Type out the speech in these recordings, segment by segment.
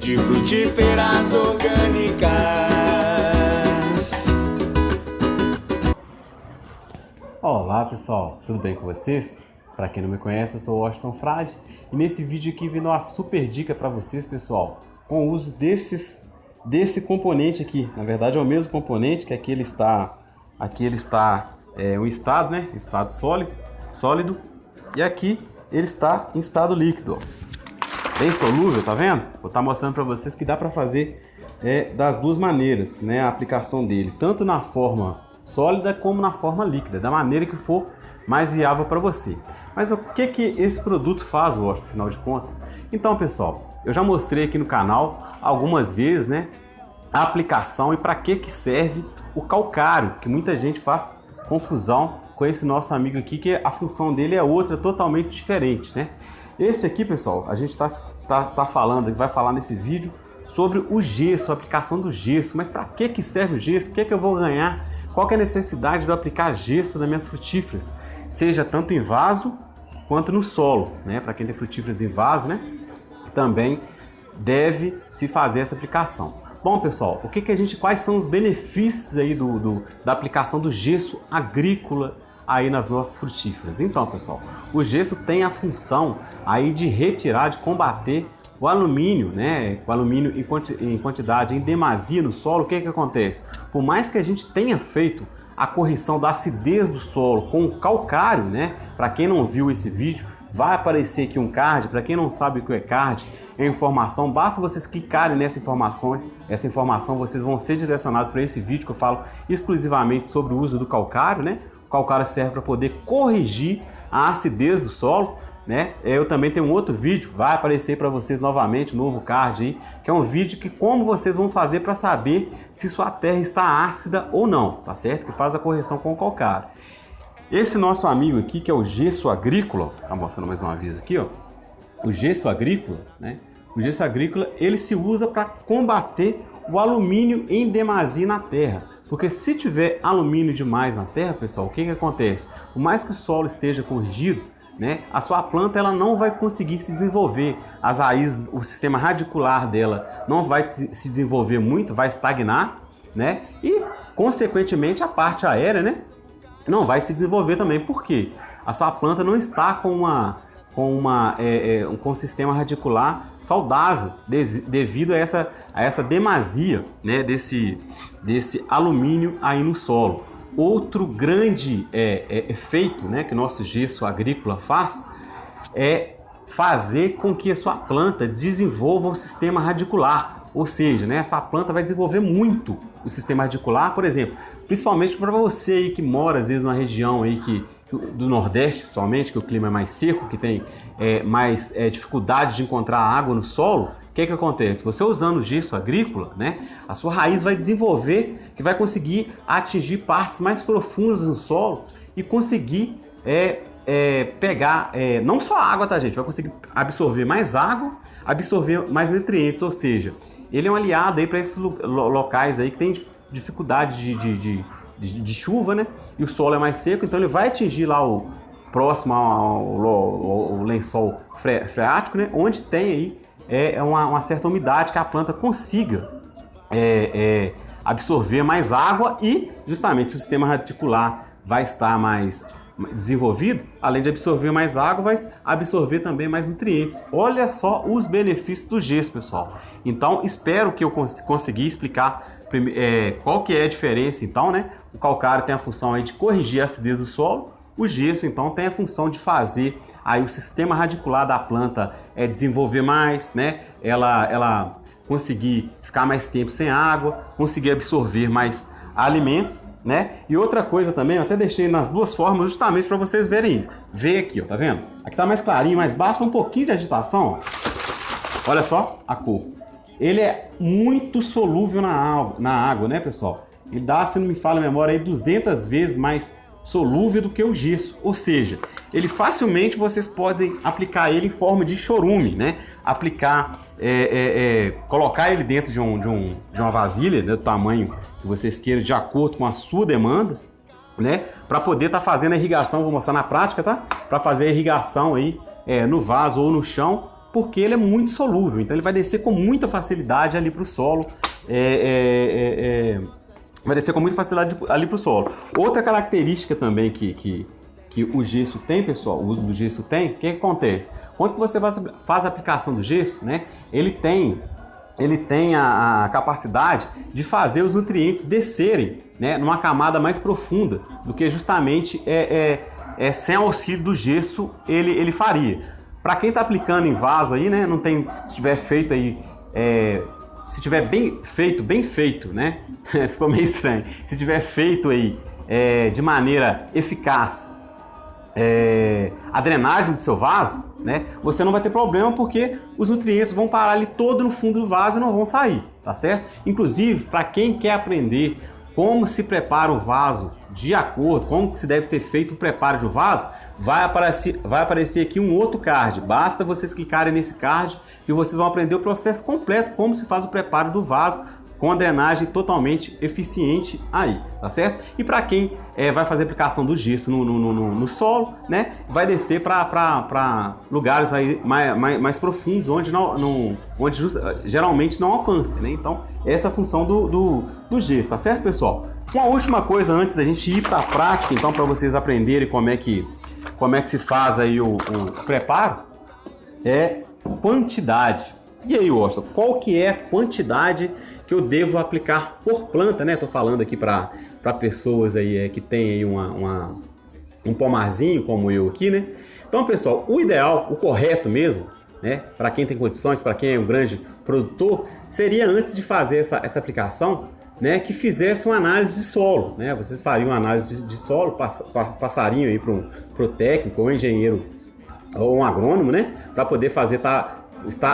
de frutíferas orgânicas. Olá pessoal, tudo bem com vocês? Para quem não me conhece, eu sou o Washington Frade e nesse vídeo aqui vim dar uma super dica para vocês, pessoal, com o uso desse componente aqui. Na verdade é o mesmo componente que aqui ele está em estado, né? Estado sólido, e aqui ele está em estado líquido, ó. Bem solúvel, tá vendo? Vou estar mostrando para vocês que dá para fazer das duas maneiras, né? A aplicação dele, tanto na forma sólida como na forma líquida, da maneira que for mais viável para você. Mas o que esse produto faz, Washington, afinal de contas? Então, pessoal, eu já mostrei aqui no canal algumas vezes, né, a aplicação e para que serve o calcário, que muita gente faz confusão com esse nosso amigo aqui, que a função dele é outra, totalmente diferente, né? Esse aqui, pessoal, a gente tá falando, vai falar nesse vídeo sobre o gesso, a aplicação do gesso. Mas para que serve o gesso? O que eu vou ganhar? Qual que é a necessidade de eu aplicar gesso nas minhas frutíferas? Seja tanto em vaso quanto no solo, né? Para quem tem frutíferas em vaso, né? Também deve se fazer essa aplicação. Bom, pessoal, quais são os benefícios aí da aplicação do gesso agrícola aí nas nossas frutíferas? Então, pessoal, o gesso tem a função aí de retirar, de combater o alumínio, né? O alumínio em quantidade, em demasia no solo. O que acontece? Por mais que a gente tenha feito a correção da acidez do solo com o calcário, né? Para quem não viu esse vídeo, vai aparecer aqui um card. Para quem não sabe o que é card, é informação. Basta vocês clicarem nessa informação vocês vão ser direcionados para esse vídeo que eu falo exclusivamente sobre o uso do calcário, né? O calcário serve para poder corrigir a acidez do solo, né? Eu também tenho um outro vídeo, vai aparecer para vocês novamente, um novo card aí, que é um vídeo que como vocês vão fazer para saber se sua terra está ácida ou não, tá certo? Que faz a correção com o calcário. Esse nosso amigo aqui, que é o gesso agrícola, tá mostrando mais uma vez aqui, ó. O gesso agrícola, né? O gesso agrícola, ele se usa para combater o alumínio em demasia na terra. Porque se tiver alumínio demais na terra, pessoal, o que acontece? Por mais que o solo esteja corrigido, né, a sua planta ela não vai conseguir se desenvolver. As raízes, o sistema radicular dela não vai se desenvolver muito, vai estagnar, né? E, consequentemente, a parte aérea, né, não vai se desenvolver também. Por quê? A sua planta não está com um sistema radicular saudável devido a essa demasia, né, desse alumínio aí no solo. Outro grande efeito, né, que o nosso gesso agrícola faz é fazer com que a sua planta desenvolva o sistema radicular. Ou seja, né, a sua planta vai desenvolver muito o sistema radicular, por exemplo, principalmente para você aí que mora às vezes numa região aí do Nordeste, principalmente, que o clima é mais seco, que tem mais dificuldade de encontrar água no solo. O que acontece? Você usando o gesso agrícola, né, a sua raiz vai desenvolver, que vai conseguir atingir partes mais profundas no solo e conseguir pegar não só água, tá, gente? Vai conseguir absorver mais água, absorver mais nutrientes, ou seja, ele é um aliado aí para esses locais aí que tem dificuldade de chuva, né? E o solo é mais seco, então ele vai atingir lá o próximo ao lençol freático, né? Onde tem aí uma certa umidade que a planta consiga absorver mais água e justamente o sistema radicular vai estar mais desenvolvido, além de absorver mais água, vai absorver também mais nutrientes. Olha só os benefícios do gesso, pessoal. Então, espero que eu consegui explicar qual que é a diferença, então, né? O calcário tem a função aí de corrigir a acidez do solo. O gesso, então, tem a função de fazer aí o sistema radicular da planta desenvolver mais, né? Ela conseguir ficar mais tempo sem água, conseguir absorver mais alimentos, né? E outra coisa também, eu até deixei nas duas formas justamente para vocês verem isso. Vê aqui, ó, tá vendo? Aqui tá mais clarinho, mas basta um pouquinho de agitação, ó. Olha só a cor. Ele é muito solúvel na água, né, pessoal? Ele dá, se não me falha a memória, aí 200 vezes mais solúvel do que o gesso, ou seja, ele facilmente vocês podem aplicar ele em forma de chorume, né? Colocar ele dentro de uma vasilha, né, do tamanho que vocês queiram, de acordo com a sua demanda, né? Para poder estar fazendo a irrigação, vou mostrar na prática, tá? Para fazer a irrigação aí no vaso ou no chão, porque ele é muito solúvel, então ele vai descer com muita facilidade ali para o solo. Vai descer com muita facilidade ali para o solo. Outra característica também que o gesso tem, pessoal, o uso do gesso tem, o que acontece? Quando você faz a aplicação do gesso, né, ele tem a capacidade de fazer os nutrientes descerem, né, numa camada mais profunda do que justamente sem auxílio do gesso ele faria. Para quem está aplicando em vaso aí, né, não tem, se tiver feito aí, se tiver bem feito, né, ficou meio estranho, se tiver feito aí de maneira eficaz a drenagem do seu vaso, né, você não vai ter problema porque os nutrientes vão parar ali todo no fundo do vaso e não vão sair, tá certo? Inclusive, para quem quer aprender como se prepara o vaso de acordo, como que se deve ser feito o preparo do vaso, vai aparecer aqui um outro card. Basta vocês clicarem nesse card que vocês vão aprender o processo completo, como se faz o preparo do vaso com a drenagem totalmente eficiente aí, tá certo? E para quem vai fazer aplicação do gesso no solo, né, vai descer para lugares aí mais profundos, onde geralmente não alcança, né? Então, essa é a função do gesso, tá certo, pessoal? Uma última coisa antes da gente ir para a prática, então, para vocês aprenderem como é que se faz aí o preparo, é quantidade. E aí, Washington, qual que é a quantidade que eu devo aplicar por planta, né? Estou falando aqui para pessoas aí que tem aí um pomarzinho como eu aqui, né? Então, pessoal, o ideal, o correto mesmo, né? Para quem tem condições, para quem é um grande produtor, seria antes de fazer essa aplicação, né, que fizesse uma análise de solo, né? Vocês fariam uma análise de solo, passariam aí para o técnico, ou engenheiro, ou um agrônomo, né? Para poder estar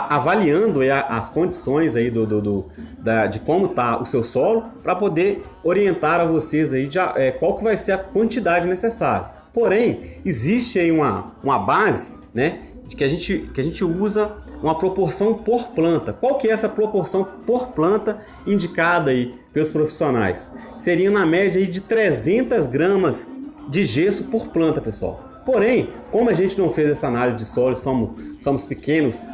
avaliando aí as condições aí de como está o seu solo, para poder orientar a vocês aí qual que vai ser a quantidade necessária. Porém, existe aí uma base, né, de que a gente usa uma proporção por planta. Qual que é essa proporção por planta indicada aí pelos profissionais? Seria na média aí de 300 gramas de gesso por planta, pessoal. Porém, como a gente não fez essa análise de solo, somos pequenos,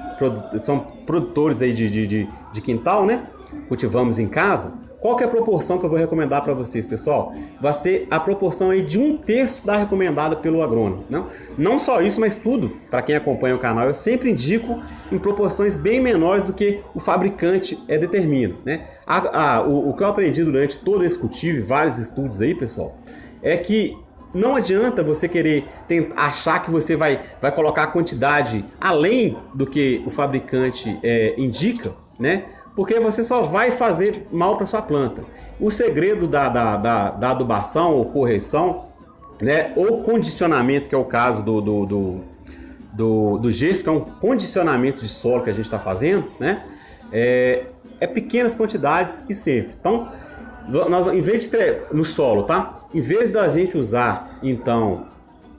são produtores aí de quintal, né? Cultivamos em casa. Qual que é a proporção que eu vou recomendar para vocês, pessoal? Vai ser a proporção aí de 1/3 da recomendada pelo agrônomo. Não só isso, mas tudo, para quem acompanha o canal, eu sempre indico em proporções bem menores do que o fabricante determina, né? O que eu aprendi durante todo esse cultivo, vários estudos aí, pessoal, é que não adianta você querer achar que você vai colocar a quantidade além do que o fabricante indica, né? Porque você só vai fazer mal para sua planta. O segredo da adubação ou correção, né, ou condicionamento, que é o caso do gesso, que é um condicionamento de solo que a gente está fazendo, né, é pequenas quantidades e sempre. Então, nós, em vez de no solo, tá? Em vez da gente usar, então,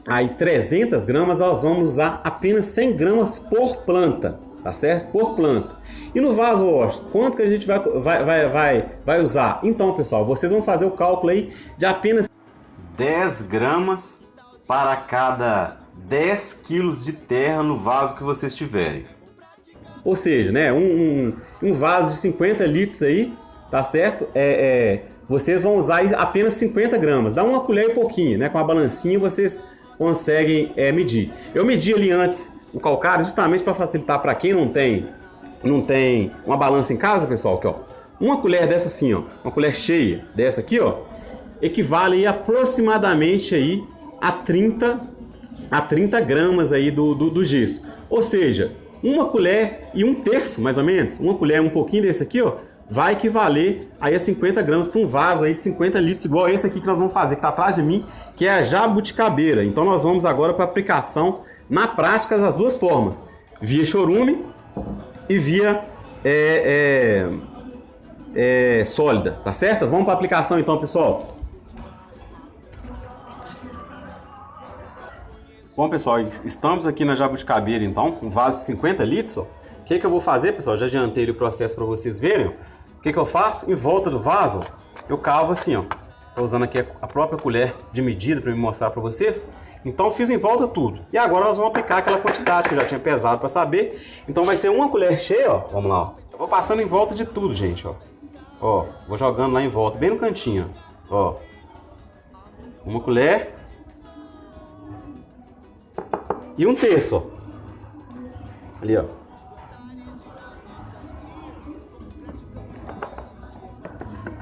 aí 300 gramas, nós vamos usar apenas 100 gramas por planta, tá certo? Por planta. E no vaso, quanto que a gente vai usar? Então, pessoal, vocês vão fazer o cálculo aí de apenas 10 gramas para cada 10 quilos de terra no vaso que vocês tiverem. Ou seja, né, um vaso de 50 litros aí, tá certo? Vocês vão usar apenas 50 gramas. Dá uma colher e pouquinho, né? Com a balancinha vocês conseguem medir. Eu medi ali antes o calcário justamente para facilitar para quem não tem uma balança em casa, pessoal. Aqui, ó. Uma colher dessa assim, ó, uma colher cheia dessa aqui, ó, equivale aí aproximadamente aí a 30 gramas aí do gesso. Ou seja, uma colher e 1/3, mais ou menos, uma colher um pouquinho desse aqui, ó, vai equivaler aí a 50 gramas para um vaso aí de 50 litros, igual esse aqui que nós vamos fazer, que está atrás de mim, que é a jabuticabeira. Então nós vamos agora para a aplicação na prática das duas formas, via chorume e via sólida, tá certo? Vamos para a aplicação então, pessoal. Bom, pessoal, estamos aqui na jabuticabeira então, um vaso de 50 litros, ó. O que eu vou fazer, pessoal? Já adiantei o processo para vocês verem, ó. O que eu faço? Em volta do vaso, ó, eu cavo assim, ó. Estou usando aqui a própria colher de medida para me mostrar para vocês. Então eu fiz em volta tudo. E agora nós vamos aplicar aquela quantidade que eu já tinha pesado para saber. Então vai ser uma colher cheia, ó. Vamos lá, ó. Eu vou passando em volta de tudo, gente, ó. Ó, vou jogando lá em volta, bem no cantinho, ó. Uma colher. E um terço, ó. Ali, ó.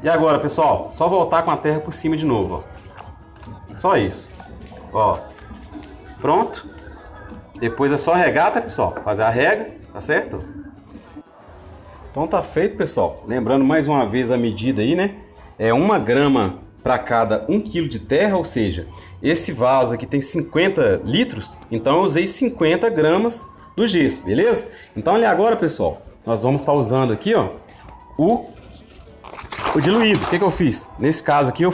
E agora, pessoal, só voltar com a terra por cima de novo, ó. Só isso. Ó. Pronto. Depois é só regar, tá, pessoal? Fazer a rega, tá certo? Então tá feito, pessoal. Lembrando mais uma vez a medida aí, né? É 1 grama para cada 1 quilo de terra, ou seja, esse vaso aqui tem 50 litros, então eu usei 50 gramas do gesso, beleza? Então ali agora, pessoal, nós vamos estar usando aqui, ó, o diluído. O que eu fiz? Nesse caso aqui eu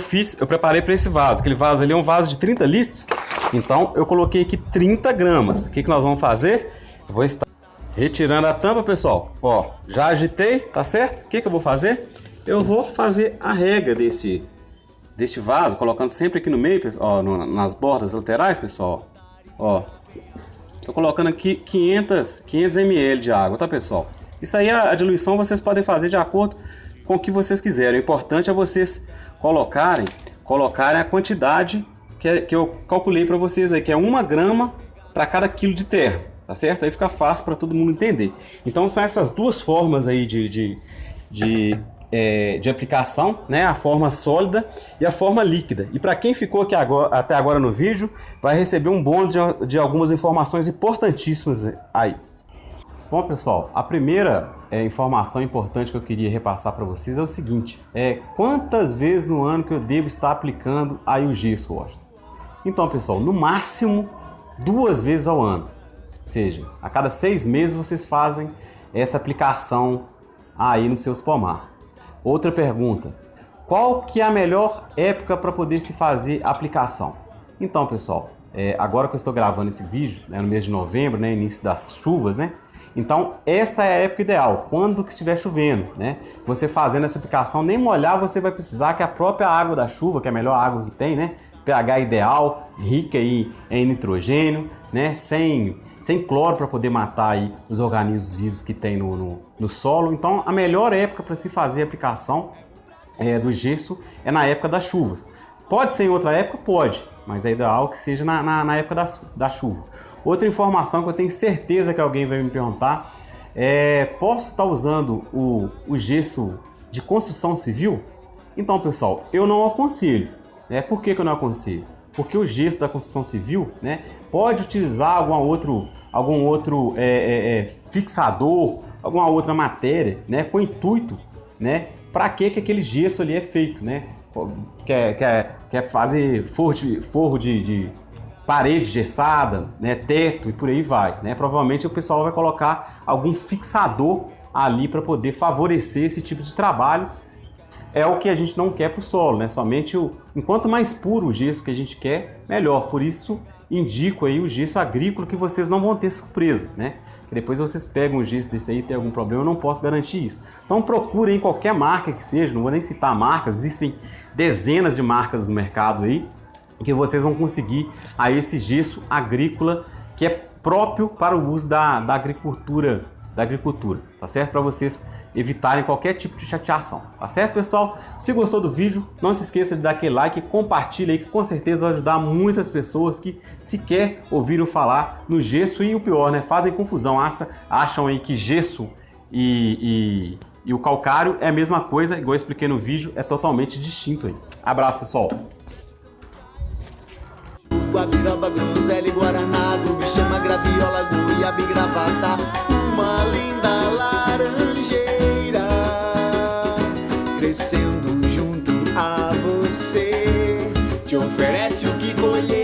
preparei para esse vaso. Aquele vaso ali é um vaso de 30 litros, então eu coloquei aqui 30 gramas. O que nós vamos fazer? Eu vou estar retirando a tampa, pessoal. Ó, já agitei, tá certo? O que eu vou fazer? Eu vou fazer a rega deste vaso, colocando sempre aqui no meio, ó, nas bordas laterais, pessoal. Ó, tô colocando aqui 500 ml de água, tá, pessoal? Isso aí, a diluição vocês podem fazer de acordo com o que vocês quiserem. O importante é vocês colocarem a quantidade que eu calculei para vocês aí, que é 1 grama para cada quilo de terra, tá certo? Aí fica fácil para todo mundo entender. Então são essas duas formas aí de aplicação, né? A forma sólida e a forma líquida. E para quem ficou aqui até agora no vídeo, vai receber um bônus de algumas informações importantíssimas aí. Bom, pessoal, a primeira informação importante que eu queria repassar para vocês é o seguinte: quantas vezes no ano que eu devo estar aplicando aí o gesso, Washington? Então, pessoal, no máximo 2 vezes ao ano. Ou seja, a cada 6 meses vocês fazem essa aplicação aí nos seus pomar. Outra pergunta: qual que é a melhor época para poder se fazer a aplicação? Então, pessoal, agora que eu estou gravando esse vídeo, no mês de novembro, né, início das chuvas, né? Então, esta é a época ideal, quando que estiver chovendo, né? Você fazendo essa aplicação, nem molhar você vai precisar, que a própria água da chuva, que é a melhor água que tem, né? pH ideal, rica aí em nitrogênio, né? Sem cloro para poder matar aí os organismos vivos que tem no solo. Então, a melhor época para se fazer a aplicação do gesso é na época das chuvas. Pode ser em outra época? Pode, mas é ideal que seja na época da chuva. Outra informação que eu tenho certeza que alguém vai me perguntar posso estar usando o gesso de construção civil? Então, pessoal, eu não aconselho. Por que eu não aconselho? Porque o gesso da construção civil, né, pode utilizar algum outro fixador, alguma outra matéria, né, com intuito, né, para que aquele gesso ali é feito, né? Quer fazer forro de parede gessada, né, teto e por aí vai, né? Provavelmente o pessoal vai colocar algum fixador ali para poder favorecer esse tipo de trabalho. É o que a gente não quer para o solo, né? Somente enquanto mais puro o gesso que a gente quer, melhor. Por isso indico aí o gesso agrícola, que vocês não vão ter surpresa, né? Que depois vocês pegam o gesso desse aí e tem algum problema, eu não posso garantir isso. Então procurem qualquer marca que seja, não vou nem citar marcas, existem dezenas de marcas no mercado aí, que vocês vão conseguir aí esse gesso agrícola que é próprio para o uso da agricultura, tá certo? Para vocês evitarem qualquer tipo de chateação, tá certo, pessoal? Se gostou do vídeo, não se esqueça de dar aquele like, compartilha aí, que com certeza vai ajudar muitas pessoas que sequer ouviram falar no gesso e o pior, né? Fazem confusão, acham aí que gesso e o calcário é a mesma coisa, igual eu expliquei no vídeo, é totalmente distinto aí. Abraço, pessoal! Guabiroba, groselha e guaraná, me chama graviola, goiaba e gravata, uma linda laranjeira crescendo junto a você, te oferece o que colher.